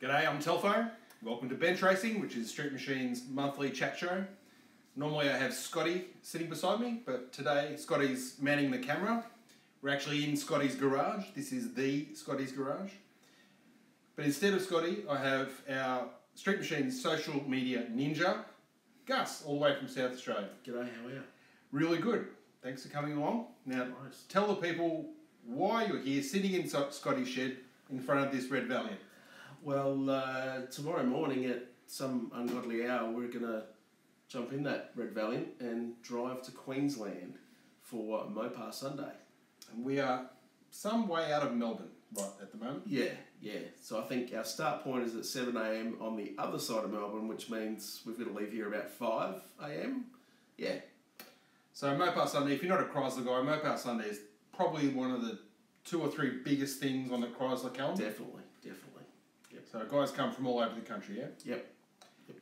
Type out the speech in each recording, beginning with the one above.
G'day, I'm Telfo. Welcome to Bench Racing, which is Street Machine's monthly chat show. Normally I have Scotty sitting beside me, but today Scotty's manning the camera. We're actually in Scotty's garage. This is the Scotty's garage. But instead of Scotty, I have our Street Machine's social media ninja, Gus, all the way from South Australia. G'day, how are you? Really good. Thanks for coming along. Now, Nice. Tell the people why you're here, sitting in Scotty's shed in front of this Red Valiant. Well, tomorrow morning at some ungodly hour, we're going to jump in that Red Valiant and drive to Queensland for Mopar Sunday. And we are some way out of Melbourne right at the moment. Yeah. So I think our start point is at 7 a.m. on the other side of Melbourne, which means we've got to leave here about 5 a.m. Yeah. So Mopar Sunday, if you're not a Chrysler guy, Mopar Sunday is probably one of the 2 or 3 biggest things on the Chrysler calendar. Definitely. Yep. So guys come from all over the country, yeah? Yep.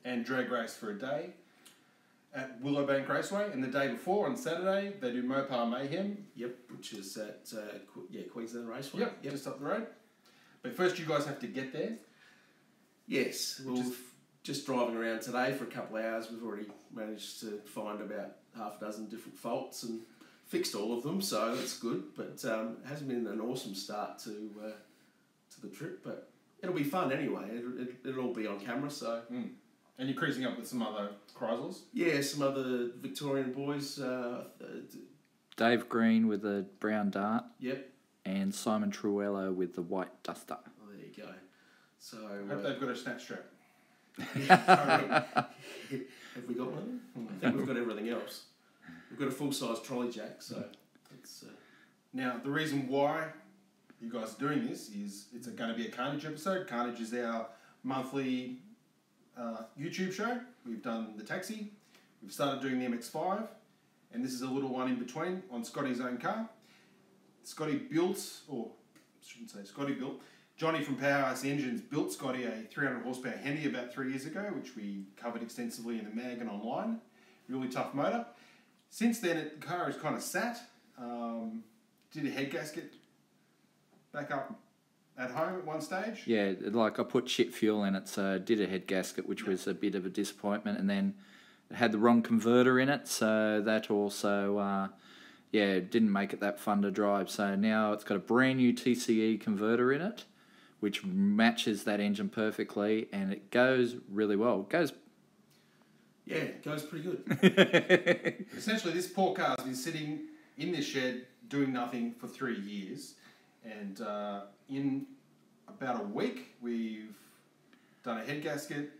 And drag race for a day at Willowbank Raceway. And the day before, on Saturday, they do Mopar Mayhem. Yep, which is at Queensland Raceway. Yep, just up the road. But first you guys have to get there. Yes, just driving around today for a couple of hours. We've already managed to find about half a dozen different faults and fixed all of them, so that's good. But it hasn't been an awesome start to the trip, but it'll be fun anyway. It'll all be on camera, so. And you're cruising up with some other Chryslers? Yeah, some other Victorian boys. Dave Green with the brown dart. Yep. And Simon Truello with the white duster. Oh, there you go. So. I hope they've got a snatch strap. Have we got one? I think we've got everything else. We've got a full-size trolley jack, so it's... Now, the reason why you guys are doing this is it's going to be a Carnage episode. Carnage is our monthly YouTube show. We've done the Taxi. We've started doing the MX-5. And this is a little one in between on Scotty's own car. Scotty built, Johnny from Powerhouse Engines built Scotty a 300 horsepower Hendy about 3 years ago, which we covered extensively in the mag and online. Really tough motor. Since then, the car is kind of sat. Did a head gasket back up at home at one stage. Yeah, like I put shit fuel in it, so I did a head gasket, which was a bit of a disappointment, and then it had the wrong converter in it, so that also, didn't make it that fun to drive. So now it's got a brand new TCE converter in it, which matches that engine perfectly, and it goes really well. It goes pretty good. Essentially, this poor car's been sitting in this shed doing nothing for 3 years, and in about a week, we've done a head gasket,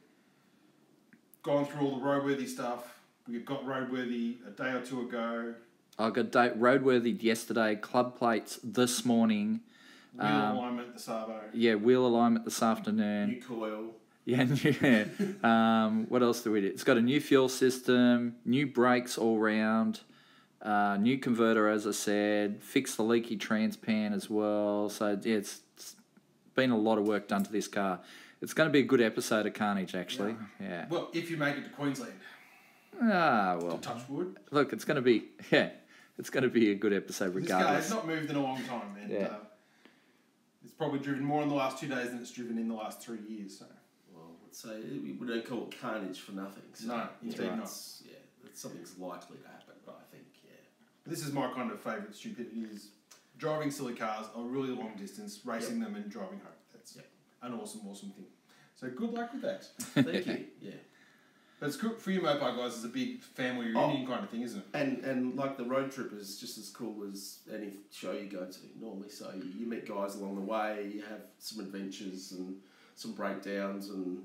gone through all the roadworthy stuff. We got roadworthy a day or two ago. I got roadworthy yesterday, club plates this morning. Wheel alignment, the Savo. Yeah, wheel alignment this afternoon. New coil. Yeah. What else do we do? It's got a new fuel system, new brakes all round, new converter, as I said, fixed the leaky transpan as well. So yeah, it's been a lot of work done to this car. It's going to be a good episode of Carnage, actually. Yeah. Well, if you make it to Queensland. To touch wood. Look, it's going to be a good episode regardless. This car has not moved in a long time, and it's probably driven more in the last 2 days than it's driven in the last 3 years. So. Well, let's say we don't call it carnage for nothing. So no, indeed not. Something's likely to happen, but I think, This is my kind of favourite stupidity is driving silly cars a really long distance, racing them and driving home. That's an awesome thing. So good luck with that. Thank you. Yeah. But it's good for you Mopar guys. It's a big family reunion kind of thing, isn't it? And like the road trip is just as cool as any show you go to normally. So you meet guys along the way, you have some adventures and some breakdowns, and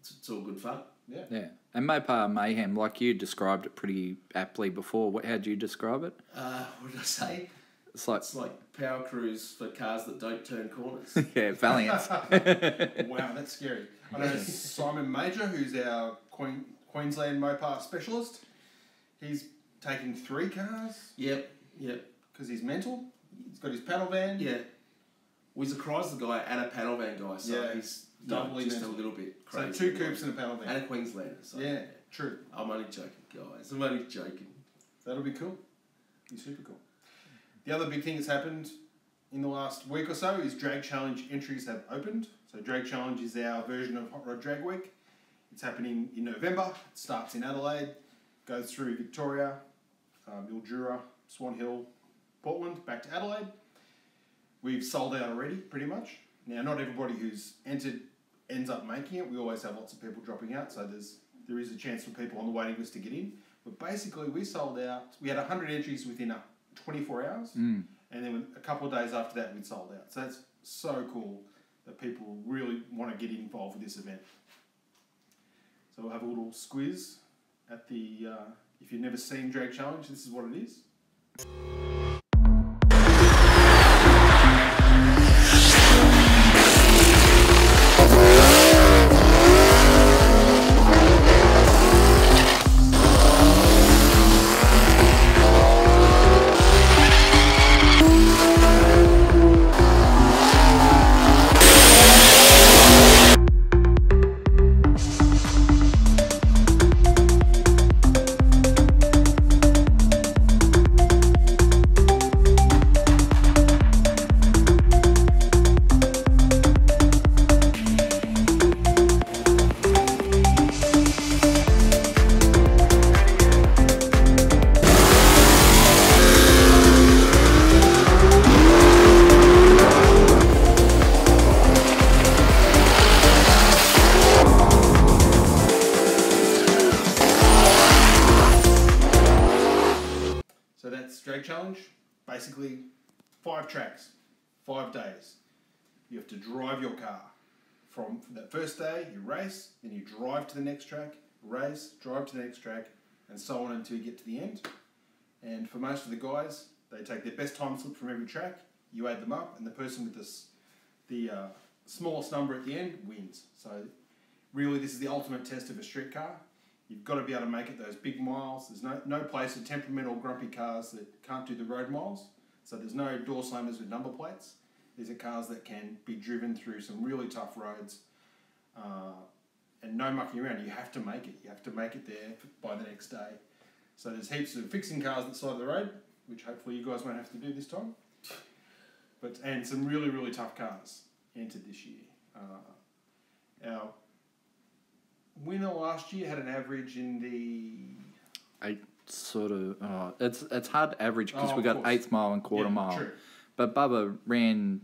it's all good fun. Yeah. And Mopar Mayhem, like you described it pretty aptly before. How do you describe it? What did I say? It's like power cruise for cars that don't turn corners. Yeah, Valiants. Wow, that's scary. I know Simon Major, who's our Queensland Mopar specialist. He's taking 3 cars. Yep. Because he's mental. He's got his panel van. Yeah. Well, he's a Chrysler guy and a panel van guy, so he's doubly just mental. a little bit crazy. So 2 coupes and a panel van. And a Queenslander. So true. I'm only joking, guys. I'm only joking. That'll be cool. Be super cool. The other big thing that's happened in the last week or so is Drag Challenge entries have opened. So Drag Challenge is our version of Hot Rod Drag Week. It's happening in November. It starts in Adelaide, goes through Victoria, Mildura, Swan Hill, Portland, back to Adelaide. We've sold out already, pretty much. Now, not everybody who's entered ends up making it. We always have lots of people dropping out, so there is a chance for people on the waiting list to get in. But basically, we sold out. We had 100 entries within 24 hours, and then a couple of days after that, we'd sold out. So that's so cool that people really want to get involved with this event. So we'll have a little squiz at the, if you've never seen Drag Challenge, this is what it is. So that's Drag Challenge. Basically, 5 tracks, 5 days. You have to drive your car. From that first day, you race, then you drive to the next track, race, drive to the next track, and so on until you get to the end. And for most of the guys, they take their best time slip from every track, you add them up, and the person with the smallest number at the end wins. So really, this is the ultimate test of a street car. You've got to be able to make it those big miles. There's no place for temperamental, grumpy cars that can't do the road miles. So there's no door slammers with number plates. These are cars that can be driven through some really tough roads and no mucking around. You have to make it. You have to make it there by the next day. So there's heaps of fixing cars at the side of the road, which hopefully you guys won't have to do this time. And some really, really tough cars entered this year. Our winner last year had an average in the... It's hard to average because we got 1/8 mile and quarter mile. True. But Bubba ran,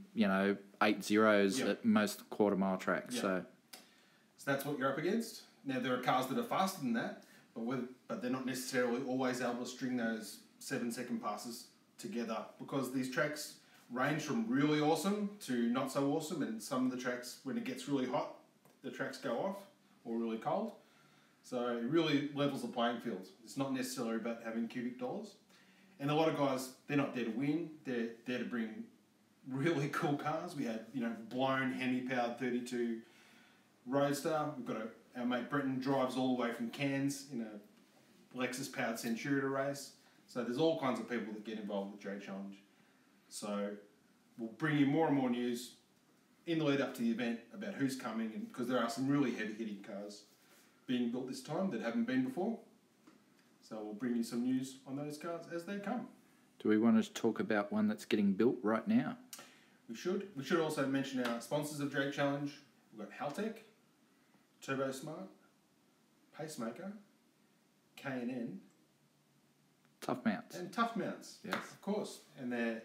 8 zeros at most quarter mile tracks. Yeah. So that's what you're up against. Now, there are cars that are faster than that, but they're not necessarily always able to string those 7-second passes together because these tracks range from really awesome to not so awesome, and some of the tracks, when it gets really hot, the tracks go off, or really cold. So it really levels the playing field. It's not necessarily about having cubic dollars. And a lot of guys, they're not there to win. They're there to bring really cool cars. We had, blown Hemi-powered 32 Roadster. We've got our mate Brenton drives all the way from Cairns in a Lexus-powered Centura to race. So there's all kinds of people that get involved with Drag Challenge. So we'll bring you more and more news in the lead up to the event about who's coming, and because there are some really heavy-hitting cars being built this time that haven't been before. So we'll bring you some news on those cars as they come. do we want to talk about one that's getting built right now? We should. We should also mention our sponsors of Drag Challenge. We've got Haltech, Turbo Smart, Pacemaker, K&N, Tough Mounts. and Tough Mounts. Yes. Of course. And they're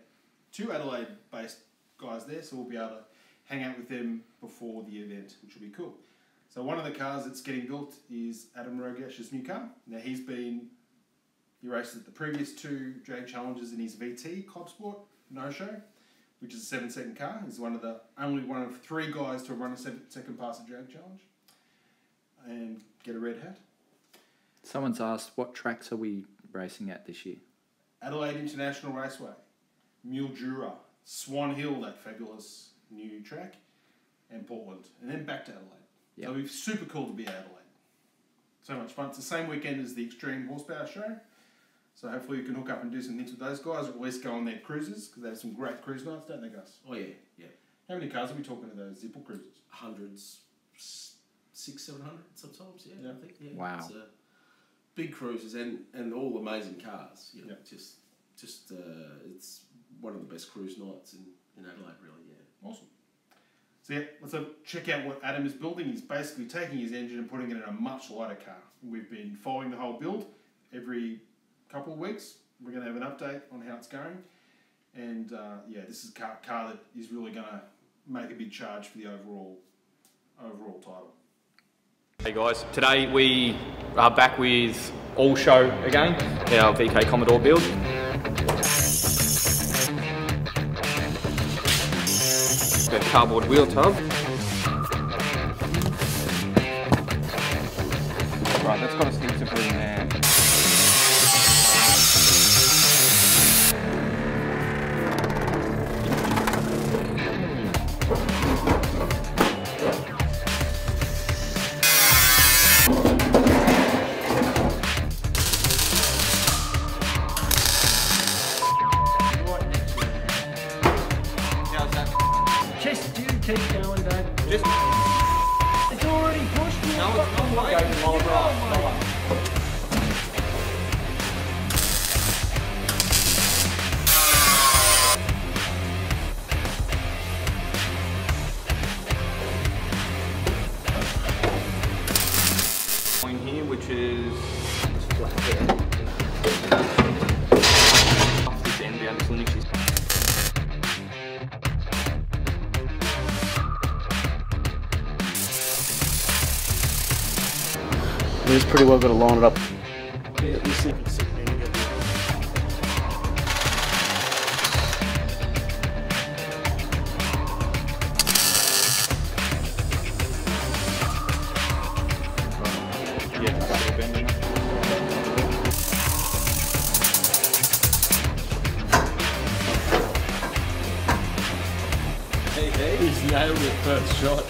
2 Adelaide-based guys there, so we'll be able to hang out with them before the event, which will be cool. So one of the cars that's getting built is Adam Rogesh's new car. Now he raced at the previous 2 drag challenges in his VT Club Sport no-show, which is a 7-second car. He's only one of 3 guys to run a 7-second pass at drag challenge and get a red hat. Someone's asked, what tracks are we racing at this year? Adelaide International Raceway, Mildura, Swan Hill, that fabulous new track, and Portland, and then back to Adelaide. Yep. So it'll be super cool to be at Adelaide. So much fun. It's the same weekend as the Extreme Horsepower Show, so hopefully you can hook up and do some things with those guys, or at least go on their cruises, because they have some great cruise nights, don't they, Gus? Oh, yeah, yeah. How many cars are we talking to those Zipple cruises? Hundreds, 600-700 sometimes, yeah, Yeah. I think. Yeah. Wow. It's, big cruises and all amazing cars. Yeah. Just it's one of the best cruise nights in Adelaide, really. Yeah. Awesome. So yeah, let's check out what Adam is building. He's basically taking his engine and putting it in a much lighter car. We've been following the whole build every couple of weeks. We're going to have an update on how it's going. And yeah, this is a car that is really going to make a big charge for the overall title. Hey guys, today we are back with All Show again, our VK Commodore build. The cardboard wheel tub. Right, that's got a stick to put in there. Just do keep going, Dave. Just... It's already pushed. No, it's not waiting. Point here, which is flat there. Off this end down this initially. We've pretty well got to line it up. He's nailed it first shot.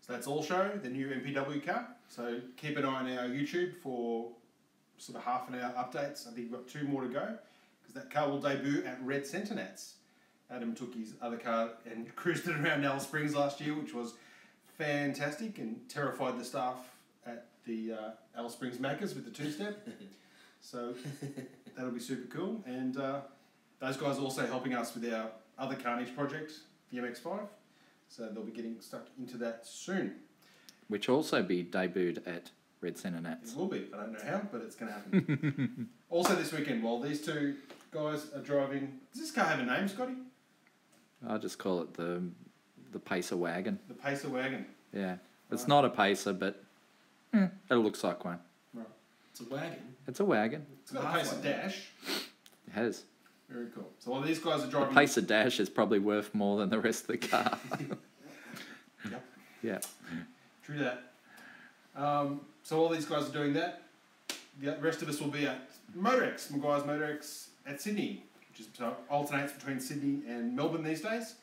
So that's All Show, the new MPW car. So keep an eye on our YouTube for sort of half an hour updates. I think we've got 2 more to go because that car will debut at Red Centre Nats. Adam took his other car and cruised it around Alice Springs last year, which was fantastic and terrified the staff at the Alice Springs Macca's with the 2-step. So that'll be super cool. And those guys are also helping us with our other Carnage project, the MX-5. So they'll be getting stuck into that soon. Which also be debuted at Red Centre Nats. It will be. I don't know how, but it's going to happen. Also this weekend, while these 2 guys are driving... Does this car have a name, Scotty? I'll just call it the Pacer Wagon. The Pacer Wagon. Yeah. It's not a Pacer, but it looks like one. Right. It's a wagon. It's a wagon. It's got a Pacer dash. It has. Very cool. So while these guys are The driving... Pacer dash is probably worth more than the rest of the car. Yep. Yeah. True that. So while these guys are doing that, the rest of us will be at Motorex, Maguire's Motorex at Sydney, which is alternates between Sydney and Melbourne these days.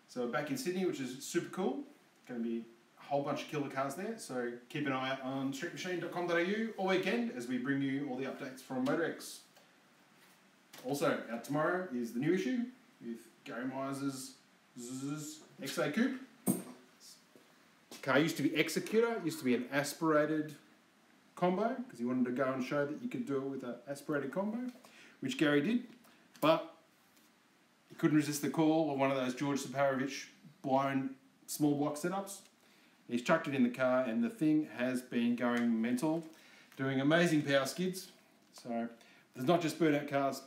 So we're back in Sydney, which is super cool. Going to be a whole bunch of killer cars there. So keep an eye out on streetmachine.com.au all weekend as we bring you all the updates from Motorex. Also, out tomorrow is the new issue with Gary Myers' XA Coupe. Car used to be Executor, used to be an aspirated combo, because he wanted to go and show that you could do it with an aspirated combo, which Gary did, but he couldn't resist the call of one of those George Saparovich blown small block setups. He's chucked it in the car, and the thing has been going mental, doing amazing power skids. So there's not just burnout cars.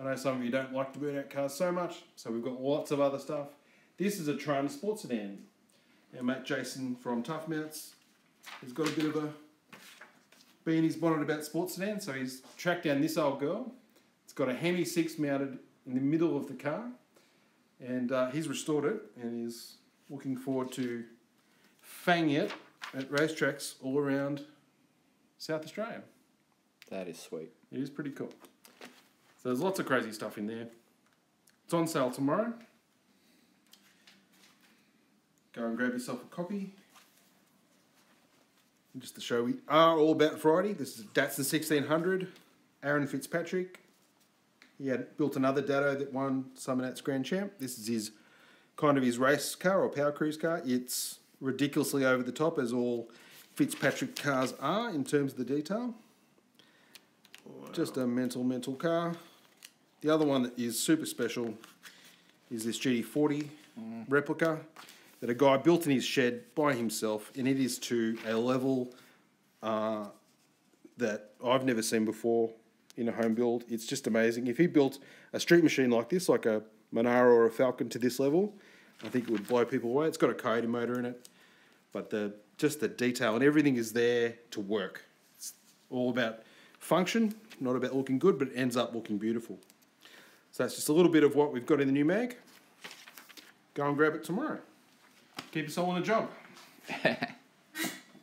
I know some of you don't like the burnout cars so much, so we've got lots of other stuff. This is a Tron sports sedan. Our mate Jason from Tough Mounts has got a bit of a bee in his bonnet about sports sedans, so he's tracked down this old girl. It's got a Hemi 6 mounted in the middle of the car, and he's restored it and is looking forward to fanging it at racetracks all around South Australia. That is sweet. It is pretty cool. So there's lots of crazy stuff in there. It's on sale tomorrow. Go and grab yourself a copy. And just to show we are all about Friday. This is Datsun 1600. Aaron Fitzpatrick. He had built another Datto that won Summonat's Grand Champ. This is his kind of his race car or power cruise car. It's ridiculously over the top, as all Fitzpatrick cars are in terms of the detail. Wow. Just a mental car. The other one that is super special is this GT40 replica that a guy built in his shed by himself, and it is to a level that I've never seen before in a home build. It's just amazing. If he built a street machine like this, like a Monaro or a Falcon to this level, I think it would blow people away. It's got a Coyote motor in it, but just the detail and everything is there to work. It's all about function, not about looking good, but it ends up looking beautiful. So that's just a little bit of what we've got in the new mag. Go and grab it tomorrow. Keep us all on the job.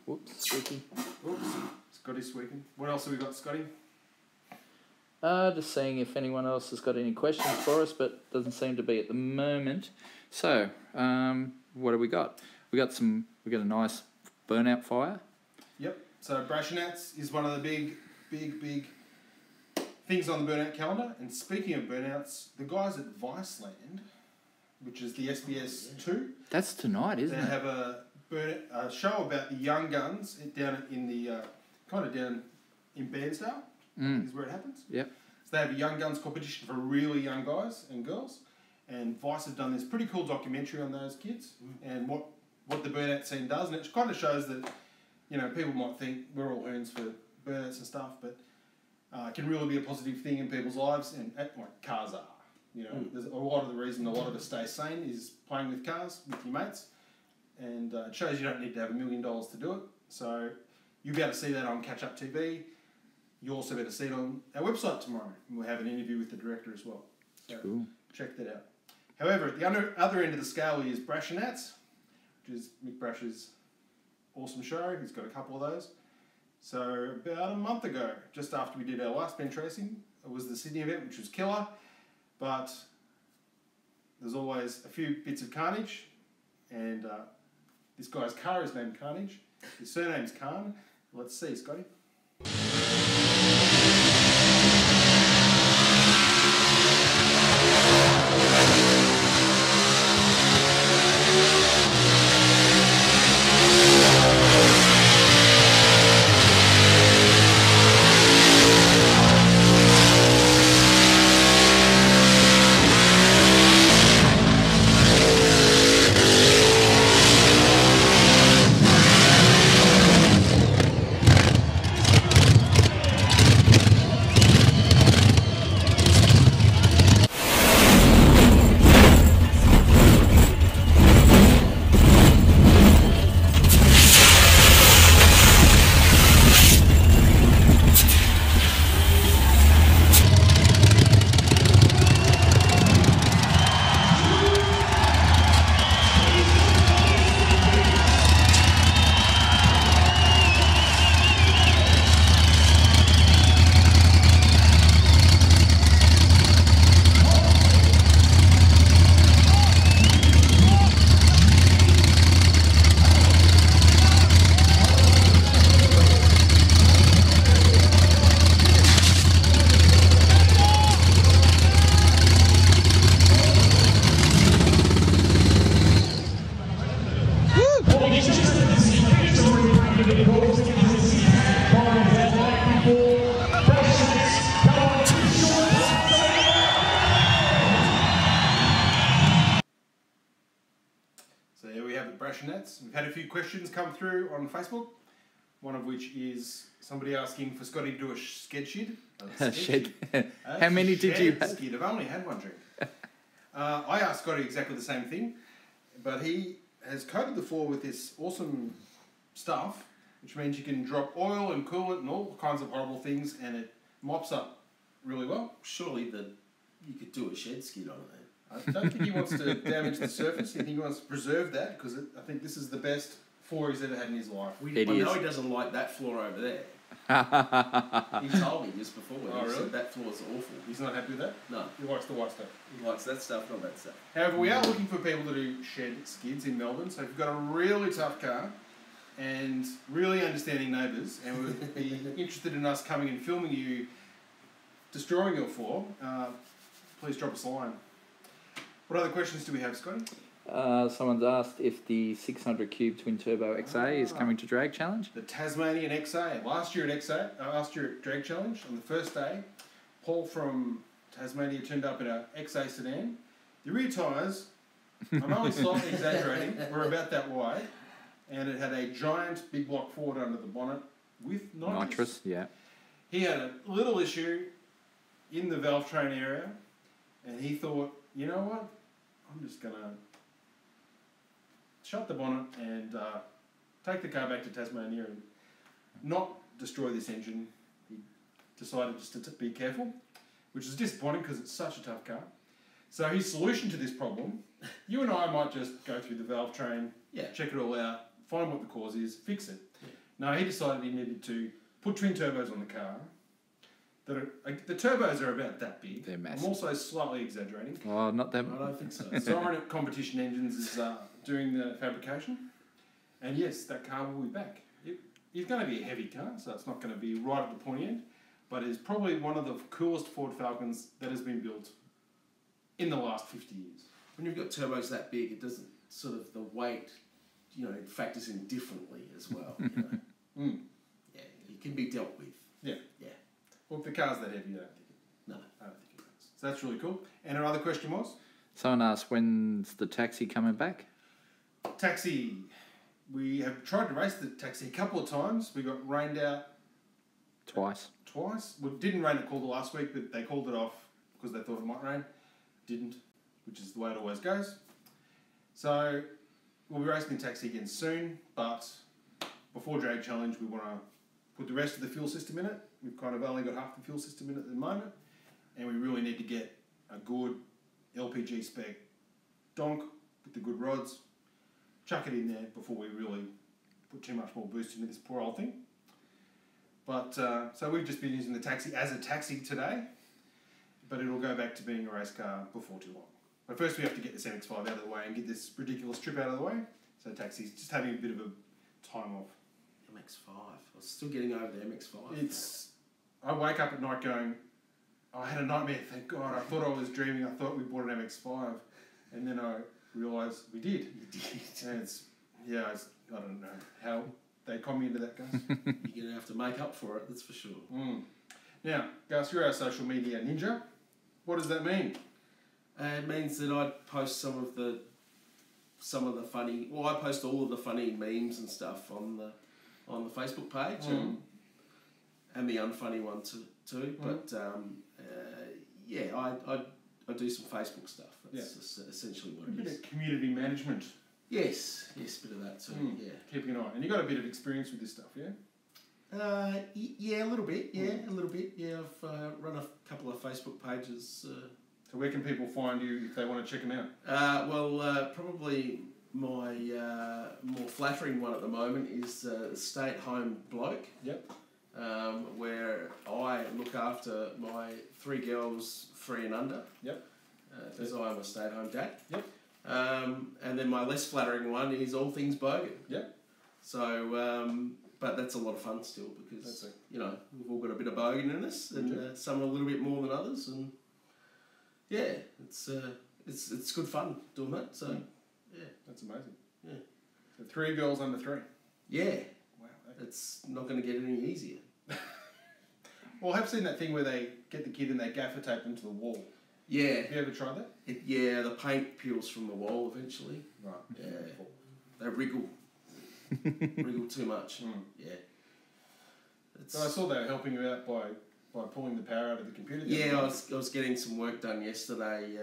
Whoops, squeaky. Oops, Scotty's squeaking. What else have we got, Scotty? Just seeing if anyone else has got any questions for us, but doesn't seem to be at the moment. So, what have we got? We got a nice Burnout fire. Yep. So Brashnats is one of the big things on the Burnout calendar. And speaking of Burnouts, the guys at Viceland, which is the SBS 2. That's tonight, isn't they it? They have a show about the young guns down in the kind of down in Bairnsdale. Is where it happens. Yep. So they have a young guns competition for really young guys and girls, and Vice have done this pretty cool documentary on those kids and what the burnout scene does, and it kind of shows that, you know, people might think we're all hoons for burnouts and stuff, but it can really be a positive thing in people's lives, and like cars are. You know, there's a lot of the reason a lot of us stay sane is playing with cars with your mates, and it shows you don't need to have $1 million to do it. So you'll be able to see that on Catch Up TV. You also better see it on our website tomorrow, and we'll have an interview with the director as well. So cool. Check that out. However, at the other end of the scale is Brashnats, which is Mick Brash's awesome show. He's got a couple of those. So about a month ago, just after we did our last bench racing, it was the Sydney event, which was killer. But there's always a few bits of carnage, and this guy's car is named Carnage. His surname's Khan. Let's see, Scotty. So here we have the Brashnats. We've had a few questions come through on Facebook, one of which is somebody asking for Scotty to do a sked shed. Shed. How many did you have? Skid. I've only had one drink. I asked Scotty exactly the same thing, but he has coated the floor with this awesome stuff, which means you can drop oil and coolant and all kinds of horrible things, and it mops up really well. Surely you could do a shed skid on it then. I don't think he wants to damage the surface. I think he wants to preserve that, because I think this is the best floor he's ever had in his life. I know he doesn't like that floor over there. He told me just before. Oh, He really? said that floor's awful. He's not happy with that? No. He likes the white stuff. He likes that stuff, not that stuff. However, we are looking for people to do shed skids in Melbourne, so if you've got a really tough car and really understanding neighbours and would be interested in us coming and filming you destroying your floor, please drop us a line. What other questions do we have, Scotty? Someone's asked if the 600 cube twin turbo XA is coming to Drag Challenge. The Tasmanian XA. Last year at Drag Challenge, on the first day, Paul from Tasmania turned up in a XA sedan. The rear tyres, I know I'm slightly exaggerating, were about that wide, and it had a giant big block Ford under the bonnet with nitrous. Yeah. He had a little issue in the valve train area, and he thought, you know what, I'm just going to shut the bonnet and take the car back to Tasmania and not destroy this engine. He decided just to be careful, which is disappointing because it's such a tough car. So his solution to this problem, you and I might just go through the valve train, check it all out, find what the cause is, fix it. Yeah. No, he decided he needed to put twin turbos on the car. The turbos are about that big. They're massive. I'm also slightly exaggerating. Oh, not that. I don't think so. Siren Competition Engines is doing the fabrication. And yes, that car will be back. It's going to be a heavy car, so it's not going to be right at the pointy end, but it's probably one of the coolest Ford Falcons that has been built in the last 50 years. When you've got turbos that big, it doesn't sort of the weight, it factors in differently as well. Yeah, it can be dealt with. Yeah. Yeah. Well, if the car's that heavy, you don't think it. No. I don't think it does. So that's really cool. And our other question was? Someone asked, when's the taxi coming back? Taxi. We have tried to race the taxi a couple of times. We got rained out. Twice. We didn't rain at Calder last week, but they called it off because they thought it might rain. Didn't, which is the way it always goes. So we'll be racing the taxi again soon, but before Drag Challenge, we want to put the rest of the fuel system in it. We've kind of only got half the fuel system in it at the moment, and we really need to get a good LPG spec donk with the good rods, chuck it in there before we really put too much more boost into this poor old thing. But so we've just been using the taxi as a taxi today, but it'll go back to being a race car before too long. But first we have to get this MX-5 out of the way and get this ridiculous trip out of the way. So taxi's just having a bit of a time off. MX-5. I was still getting over the MX-5. I wake up at night going, I had a nightmare, thank God. I thought I was dreaming. I thought we bought an MX-5. And then I realised we did. You did. And I don't know how they con me into that, Gus. You're going to have to make up for it, that's for sure. Now, Gus, you're our social media ninja. What does that mean? It means that I post some of the funny. Well, I post all of the funny memes and stuff on the Facebook page and the unfunny one too. But I do some Facebook stuff. That's essentially what it bit is. of community management. Yes, bit of that too. Yeah, keeping an eye. And you got a bit of experience with this stuff, yeah? Yeah, a little bit. Yeah, a little bit. Yeah, I've run a couple of Facebook pages. So where can people find you if they want to check them out? Probably my more flattering one at the moment is Stay-at-Home Bloke. Yep. Where I look after my 3 girls, 3 and under. Yep. As I am a stay-at-home dad. Yep. And then my less flattering one is All Things Bogan. Yep. So, but that's a lot of fun still because we've all got a bit of bogan in us, and some a little bit more than others, and yeah, it's good fun doing that. So, yeah, that's amazing. Yeah. So 3 girls under 3. Yeah. Wow. It's not going to get any easier. Well, I have seen that thing where they get the kid and they gaffer tape them to the wall. Yeah. Have you ever tried that? The paint peels from the wall eventually. Right. Yeah. They wriggle. Wriggle too much. Yeah. So I saw they were helping you out by pulling the power out of the computer. Yeah, I was getting some work done yesterday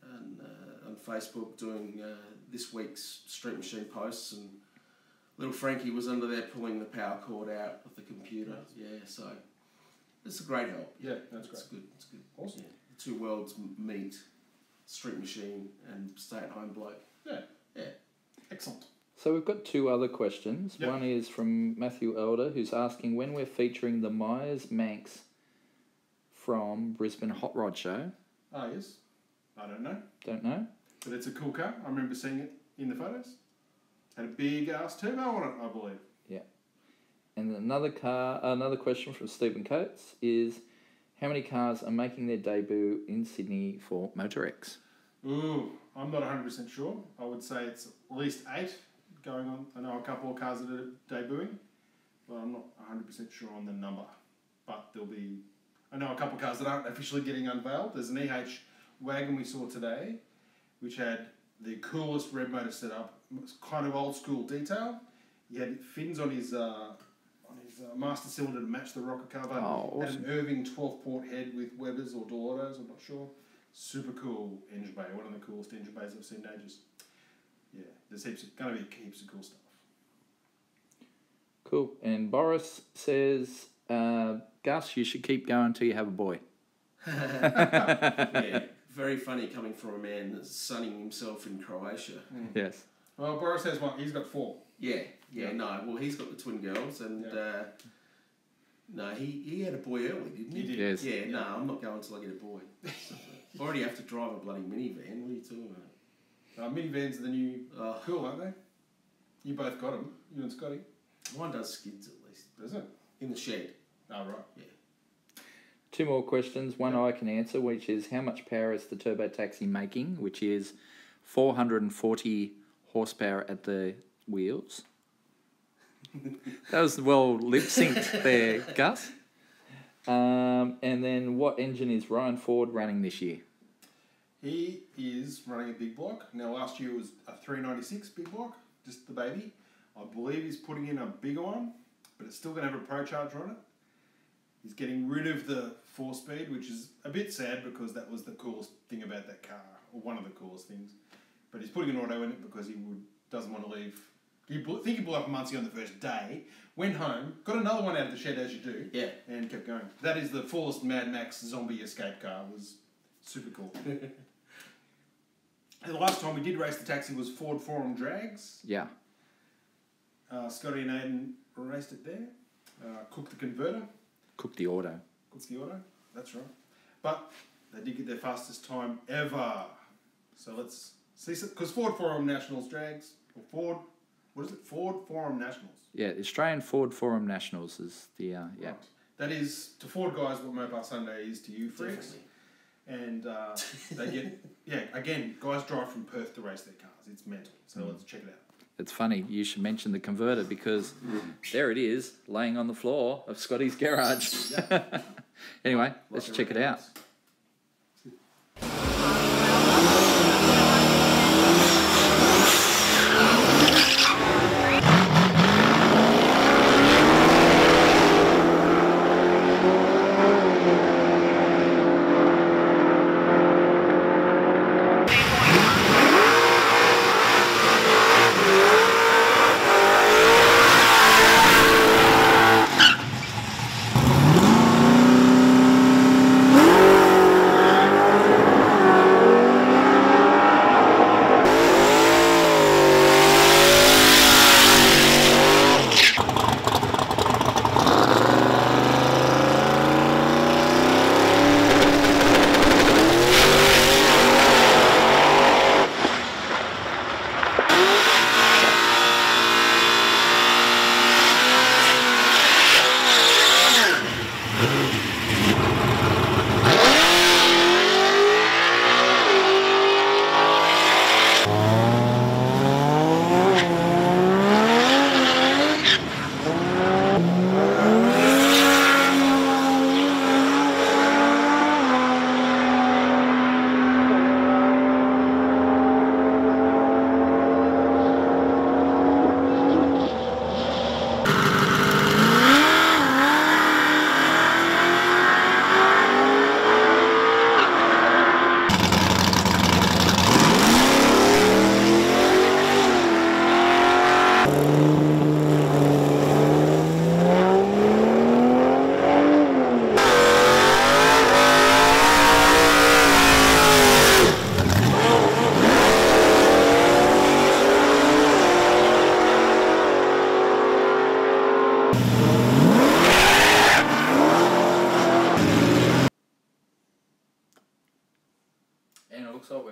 on Facebook doing this week's Street Machine posts, and little Frankie was under there pulling the power cord out of the computer. Yeah, so it's a great help. Yeah, that's great. It's good. It's good. Awesome. Yeah. The 2 worlds meet: Street Machine and Stay-at-Home Bloke. Yeah. Yeah. Excellent. So we've got two other questions. Yep. One is from Matthew Elder, who's asking when we're featuring the Myers Manx from Brisbane Hot Rod Show. Oh, yes. I don't know. Don't know. But it's a cool car. I remember seeing it in the photos. Had a big ass turbo on it, I believe. Yeah. And another question from Stephen Coates is, how many cars are making their debut in Sydney for MotorX? Ooh, I'm not 100% sure. I would say it's at least 8 going on. I know a couple of cars that are debuting, but I'm not 100% sure on the number. But there'll be... I know a couple of cars that aren't officially getting unveiled. There's an EH wagon we saw today, which had the coolest red motor setup. It's kind of old school detail. He had fins on his master cylinder to match the rocker cover. Oh, Had awesome. an Irving 12-port head with Webbers or Delautos, I'm not sure. Super cool engine bay. One of the coolest engine bays I've seen in ages. Yeah, there's going to be heaps of cool stuff. Cool. And Boris says, Gus, you should keep going till you have a boy. Yeah, very funny coming from a man that's sunning himself in Croatia. Yes. Well, Boris has one. He's got 4. Yeah, no. Well, he's got the twin girls, and no, he had a boy early, didn't he? He did. Yes. Yeah, no, I'm not going until I get a boy. I already have to drive a bloody minivan. What are you talking about? Minivans are the new cool, aren't they? You both got them. You and Scotty. Mine does skids at least. Does it? In the shed. Oh, right. Yeah. Two more questions. One I can answer, which is how much power is the Turbo Taxi making, which is 440 horsepower at the wheels. That was well lip synced there, Gus. And then what engine is Ryan Ford running this year? He is running a big block. Now, last year it was a 396 big block, just the baby. I believe he's putting in a bigger one, but it's still going to have a Pro Charger on it. He's getting rid of the 4-speed, which is a bit sad because that was the coolest thing about that car, or one of the coolest things. But he's putting an auto in it because he doesn't want to leave. He blew up a Muncie on the first day, went home, got another one out of the shed as you do, Yeah. and kept going. That is the fullest Mad Max zombie escape car. It was super cool. And the last time we did race the taxi was Ford Forum Drags. Yeah. Scotty and Aiden raced it there. Cooked the converter. Cook the auto. Cooked the auto. That's right. But they did get their fastest time ever. So let's see. Because Ford Forum Nationals Drags, or Ford, what is it? Ford Forum Nationals. Yeah, the Australian Ford Forum Nationals is the, yeah. Right. That is, to Ford guys, what Mobile Sunday is to you freaks. Definitely. And they get, again, guys drive from Perth to race their cars. It's mental. So let's check it out. It's funny you should mention the converter because there it is, laying on the floor of Scotty's garage. Anyway, let's check it out.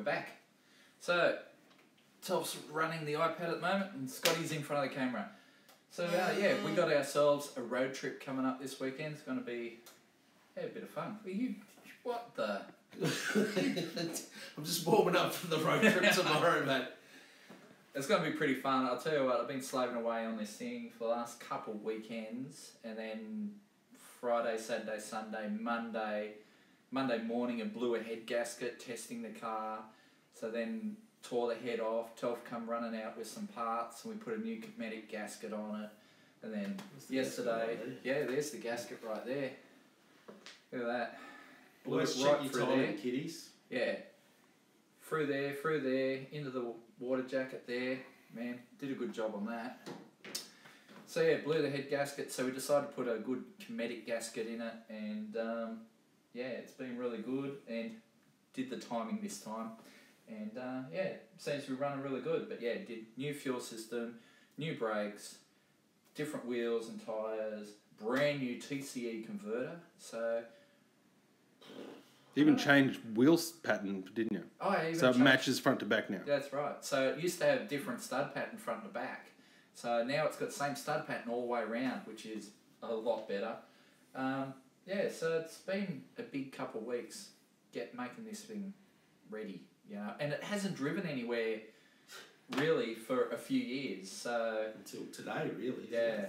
back. So, Top's running the iPad at the moment and Scotty's in front of the camera. So, yeah, we got ourselves a road trip coming up this weekend. It's going to be a bit of fun. What the? I'm just warming up for the road trip tomorrow, mate. It's going to be pretty fun. I'll tell you what, I've been slaving away on this thing for the last couple of weekends, and then Friday, Saturday, Sunday, Monday morning I blew a head gasket testing the car. So then tore the head off. Telf come running out with some parts, and we put a new cosmetic gasket on it. And then yesterday, there's the gasket right there. Look at that. Blew it right through there. Kiddies. Yeah. Through there, into the water jacket there. Man, did a good job on that. So yeah, blew the head gasket, so we decided to put a good cosmetic gasket in it, and yeah, it's been really good, and did the timing this time. And yeah, seems to be running really good. But yeah, did new fuel system, new brakes, different wheels and tyres, brand new TCE converter. So You even changed wheels pattern, didn't you? oh, I even So it changed- matches front to back now. That's right. So it used to have different stud pattern front to back. So now it's got the same stud pattern all the way around, which is a lot better. Yeah, so it's been a big couple of weeks making this thing ready, you know, and it hasn't driven anywhere really for a few years. So Until today, really. yeah.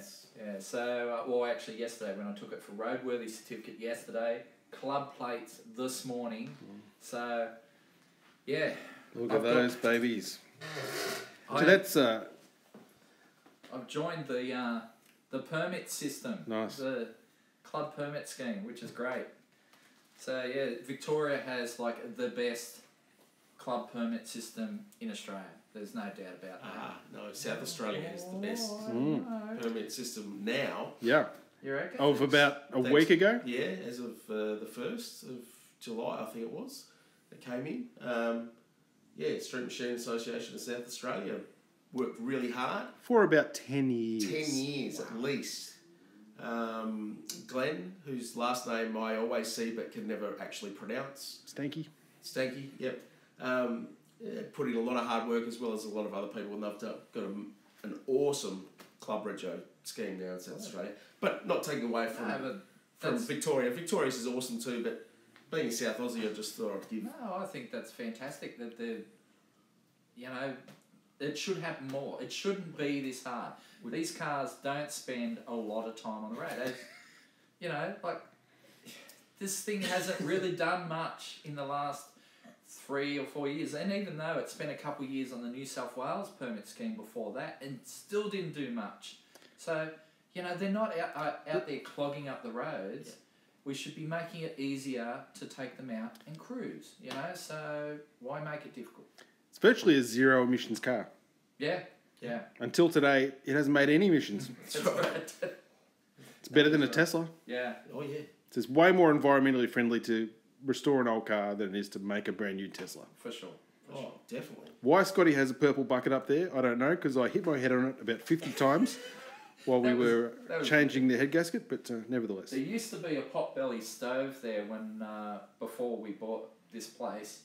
So well, actually yesterday when I took it for roadworthy certificate yesterday, club plates this morning. So yeah. Look at those babies. I- So that's I've joined the permit system. Nice. The club permit scheme, which is great. So yeah, Victoria has like the best club permit system in Australia. There's no doubt about that. No, South Australia has the best No. permit system now. yeah. You reckon? Of about a Thanks. week ago. Yeah, as of the 1st of July, I think it was, that came in. Yeah, Street Machine Association of South Australia worked really hard. For about 10 years. 10 years at least. Glenn, whose last name I always see but can never actually pronounce. Stanky. Stanky, yep. Put in a lot of hard work as well as a lot of other people, and they've got an awesome club rego scheme now in South Australia. But not taking away from Victoria. Victoria's is awesome too, but being South Aussie, I just thought I'd give... No, I think that's fantastic that you know, it should happen more. It shouldn't be this hard. These cars don't spend a lot of time on the road. You know, like, this thing hasn't really done much in the last 3 or 4 years. And even though it spent a couple of years on the New South Wales permit scheme before that, and still didn't do much. So, you know, they're not out there clogging up the roads. Yeah. We should be making it easier to take them out and cruise, you know? So why make it difficult? It's virtually a zero emissions car. Yeah, yeah. Until today, it hasn't made any emissions. That's right. It's better than a Tesla. Yeah. Oh, yeah. It's way more environmentally friendly to restore an old car than it is to make a brand new Tesla. For sure. Oh, definitely. Why Scotty has a purple bucket up there, I don't know, because I hit my head on it about 50 times while we were changing the head gasket, but nevertheless. There used to be a potbelly stove there when before we bought this place,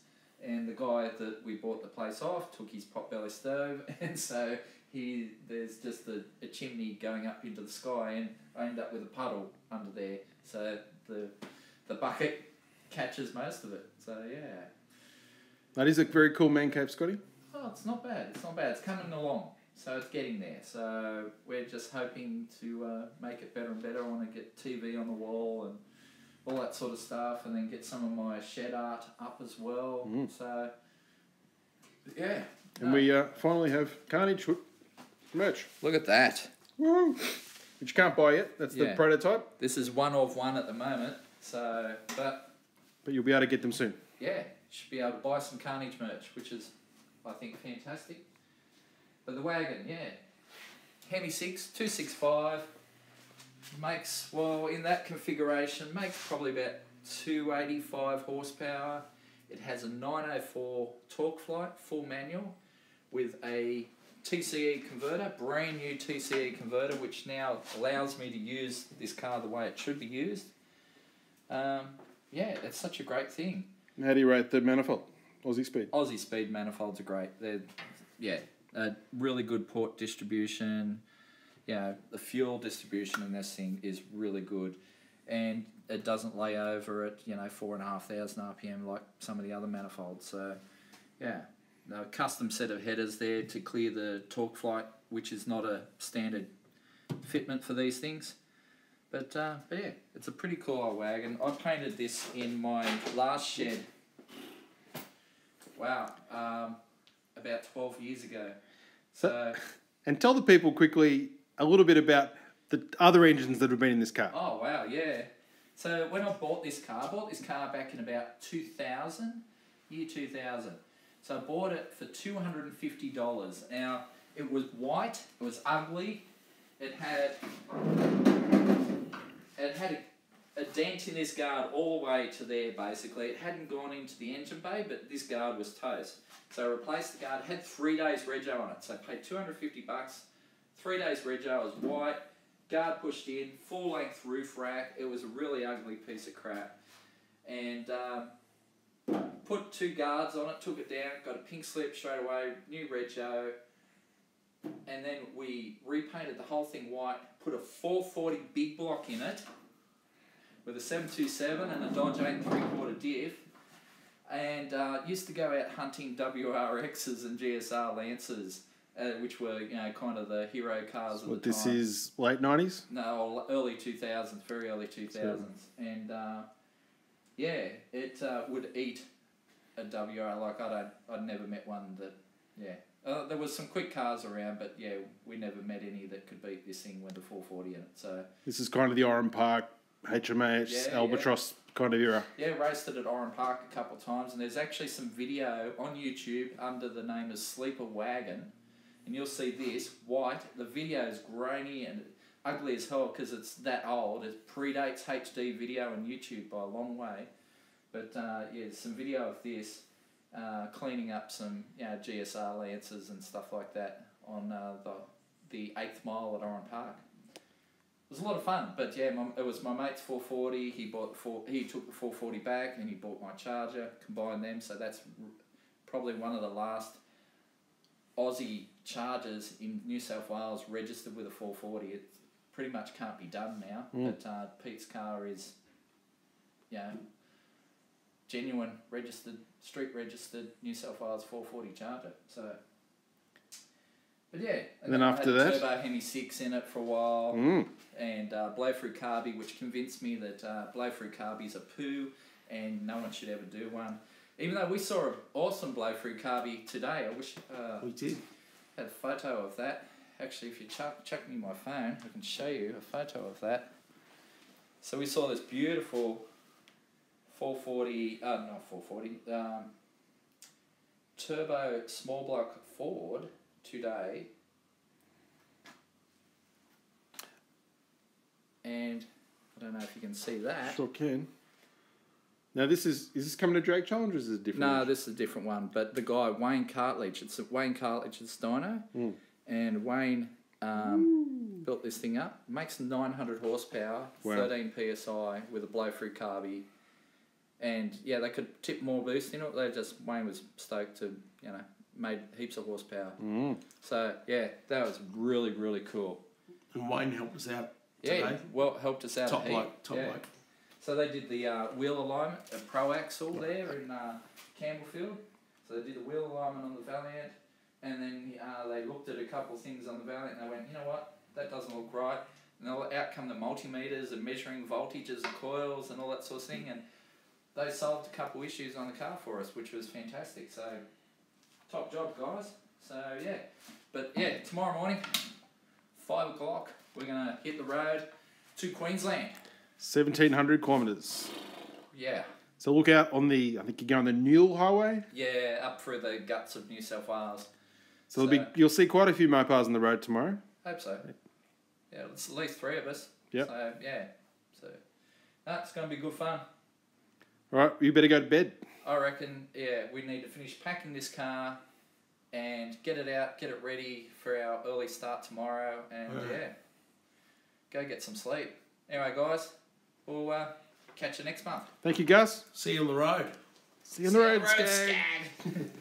and the guy that we bought the place off took his potbelly stove, and so there's just a chimney going up into the sky, and I end up with a puddle under there. So the bucket catches most of it. So yeah. That is a very cool man cave, Scotty. Oh, it's not bad. It's not bad. It's coming along. So it's getting there. So we're just hoping to make it better and better. I want to get TV on the wall and all that sort of stuff, and then get some of my shed art up as well. So yeah. And we finally have Carnage merch. Look at that. Woo! Which you can't buy yet. That's the prototype. This is one of one at the moment. So, but you'll be able to get them soon. Yeah, you should be able to buy some Carnage merch, which is, I think, fantastic. But the wagon, yeah. Hemi 6, 265, makes, well, in that configuration, makes probably about 285 horsepower. It has a 904 torque flight, full manual, with a TCE converter, brand new TCE converter, which now allows me to use this car the way it should be used. Yeah, it's such a great thing. How do you rate the manifold? Aussie Speed. Aussie Speed manifolds are great. They're, really good port distribution. Yeah, the fuel distribution in this thing is really good. And it doesn't lay over at, 4,500 RPM like some of the other manifolds. So, yeah, a custom set of headers there to clear the torque flight, which is not a standard fitment for these things. But yeah, it's a pretty cool old wagon. I painted this in my last shed. Wow, about 12 years ago. So, and tell the people quickly a little bit about the other engines that have been in this car. Oh wow, yeah. So when I bought this car, back in about 2000, year 2000. So I bought it for $250. Now it was white, it was ugly, it had a dent in this guard all the way to there basically. It hadn't gone into the engine bay, but this guard was toast. So I replaced the guard, it had 3 days rego on it. So I paid $250, 3 days rego, it was white, guard pushed in, full length roof rack. It was a really ugly piece of crap. And put 2 guards on it, took it down, got a pink slip straight away, new rego. And then we repainted the whole thing white, put a 440 big block in it with a 727 and a Dodge 8 3/4 diff. And used to go out hunting WRXs and GSR Lancers, which were kind of the hero cars of the time. This is late 90s? No, early 2000s, very early 2000s. And it would eat a WR. Like I'd never met one that, there was some quick cars around, but yeah, we never met any that could beat this thing with the 440 in it. So this is kind of the Oran Park, HMH, Albatross kind of era. Yeah, raced it at Oran Park a couple of times, and there's actually some video on YouTube under the name of Sleeper Wagon, and you'll see this, white. The video is grainy and ugly as hell because it's that old. It predates HD video on YouTube by a long way. But some video of this cleaning up some GSR Lancers and stuff like that on the 8th mile at Oran Park. It was a lot of fun, but yeah, it was my mate's 440. He took the 440 back, and he bought my Charger. Combined them, so that's probably one of the last Aussie Chargers in New South Wales registered with a 440. It pretty much can't be done now. But Pete's car is, genuine registered, street registered New South Wales 440 Charger. So. But yeah, and then after that, Turbo Hemi 6 in it for a while, and blow-through carby, which convinced me that blow-through carbies are poo, and no one should ever do one. Even though we saw an awesome blow-through carby today, I wish we did. Had a photo of that. Actually, if you chuck me my phone, I can show you a photo of that. So we saw this beautiful 440, turbo small block Ford today, and I don't know if you can see that. Sure can. Now is this coming to Drag Challenge or is this a different No, one? this is a different one, but the guy, Wayne Cartledge, it's Wayne Cartledge's dyno, and Wayne built this thing up, makes 900 horsepower, 13 PSI with a blow-through carby, and yeah, they could tip more boost in it. Wayne was stoked to, made heaps of horsepower. So yeah, that was really, really cool. And Wayne helped us out today. Yeah, well, helped us out. Top bloke. So they did the wheel alignment, a pro axle there in Campbellfield. So they did the wheel alignment on the Valiant, and then they looked at a couple of things on the Valiant, and they went, you know what, that doesn't look right. And out come the multimeters and measuring voltages and coils and all that sort of thing, and they solved a couple issues on the car for us, which was fantastic. So top job, guys. So yeah, but yeah, tomorrow morning, 5 o'clock, we're gonna hit the road to Queensland. 1,700 kilometres. Yeah. So look out on I think you're going the Newell Highway. Yeah, up through the guts of New South Wales. So you'll see quite a few mopars on the road tomorrow. Hope so. Yeah, it's at least 3 of us. Yep. So yeah, it's gonna be good fun. All right, you better go to bed. I reckon, we need to finish packing this car and get it out, get it ready for our early start tomorrow, and go get some sleep. Anyway, guys, we'll catch you next month. Thank you, Gus. See you on the road. See you on the road, Skag. it.